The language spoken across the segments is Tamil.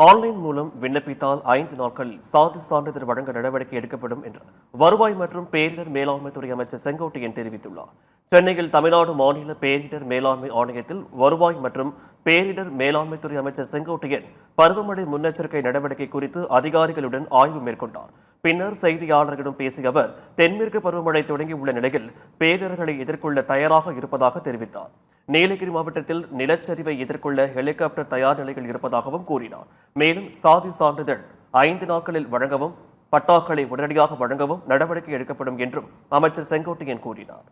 ஆன்லைன் மூலம் விண்ணப்பித்தால் 5 நாட்களில் சாதி சான்றிதழ் வழங்க நடவடிக்கை எடுக்கப்படும் என்று வருவாய் மற்றும் பேரிடர் மேலாண்மை துறை அமைச்சர் செங்கோட்டையன் தெரிவித்துள்ளார். சென்னையில் தமிழ்நாடு மாநில பேரிடர் மேலாண்மை ஆணையத்தில் வருவாய் மற்றும் பேரிடர் மேலாண்மை துறை அமைச்சர் செங்கோட்டையன் பருவமழை முன்னெச்சரிக்கை நடவடிக்கை குறித்து அதிகாரிகளுடன் ஆய்வு மேற்கொண்டார். பின்னர் செய்தியாளர்களிடம் பேசிய அவர் தென்மேற்கு பருவமழை தொடங்கியுள்ள நிலையில் பேரிடர்களை எதிர்கொள்ள தயாராக இருப்பதாக தெரிவித்தார். நீலகிரி மாவட்டத்தில் நிலச்சரிவை எதிர்கொள்ள ஹெலிகாப்டர் தயார் நிலையில் இருப்பதாகவும் கூறினார். மேலும் சாதி சான்றிதழ் 5 நாட்களில் வழங்கவும் பட்டாக்களை உடனடியாக வழங்கவும் நடவடிக்கை எடுக்கப்படும் என்றும் அமைச்சர் செங்கோட்டையன் கூறினார்.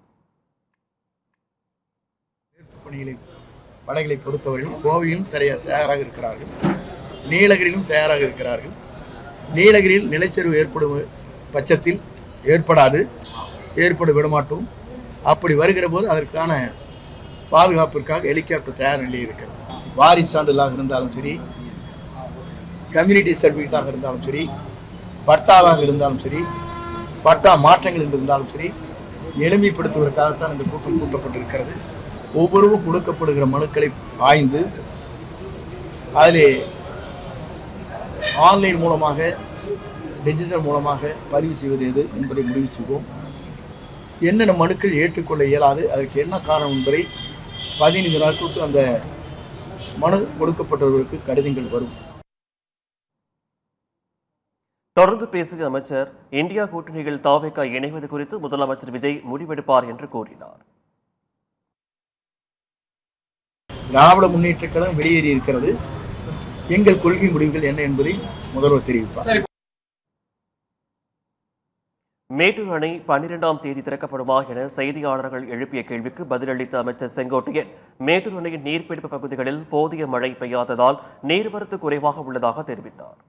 படைகளை பொறுத்தவரையில் கோவையிலும் தயாராக இருக்கிறார்கள், நீலகிரியிலும் தயாராக இருக்கிறார்கள். நீலகிரியில் நிலச்சரிவு ஏற்படும் பட்சத்தில் ஏற்பட விடமாட்டோம். அப்படி வருகிற போது அதற்கான பாதுகாப்பிற்காக ஹெலிகாப்டர் தயார் நிலையில் இருக்கிறது. வாரிசு சான்றிதழாக இருந்தாலும் சரி, கம்யூனிட்டி சர்டிஃபிகேட்டாக இருந்தாலும் சரி, பட்டாவாக இருந்தாலும் சரி, பட்டா மாற்றங்கள் இருந்தாலும் சரி, எளிமைப்படுத்துவதற்காகத்தான் இந்த கூட்டம் கூட்டப்பட்டிருக்கிறது. ஒவ்வொருவரும் கொடுக்கப்படுகிற மனுக்களை ஆய்ந்து அதிலே ஆன்லைன் மூலமாக டிஜிட்டல் மூலமாக பதிவு செய்வது எது என்பதை முடிவு செய்வோம். என்னென்ன மனுக்கள் ஏற்றுக்கொள்ள இயலாது, அதற்கு என்ன காரணம் என்பதை 15 நாட்களுக்கு அந்த மனு கொடுக்கப்பட்டவர்களுக்கு கடிதங்கள் வரும். தொடர்ந்து பேசிய அமைச்சர் இந்தியா கூட்டணியில் தாவேகா இணைவது குறித்து முதலமைச்சர் விஜய் முடிவெடுப்பார் என்று கூறினார். திராவிட முன்னேற்ற கழகம் வெளியேறி இருக்கிறது. எங்கள் கொள்கை முடிவுகள் என்ன என்பதை முதல்வர் தெரிவிப்பார். மேட்டூர் அணை 12ஆம் தேதி திறக்கப்படுமா என செய்தியாளர்கள் எழுப்பிய கேள்விக்கு பதிலளித்த அமைச்சர் செங்கோட்டையன், மேட்டூர் அணையின் நீர்பிடிப்பு பகுதிகளில் போதிய மழை பெய்யாததால் நீர்வரத்து குறைவாக உள்ளதாக தெரிவித்தார்.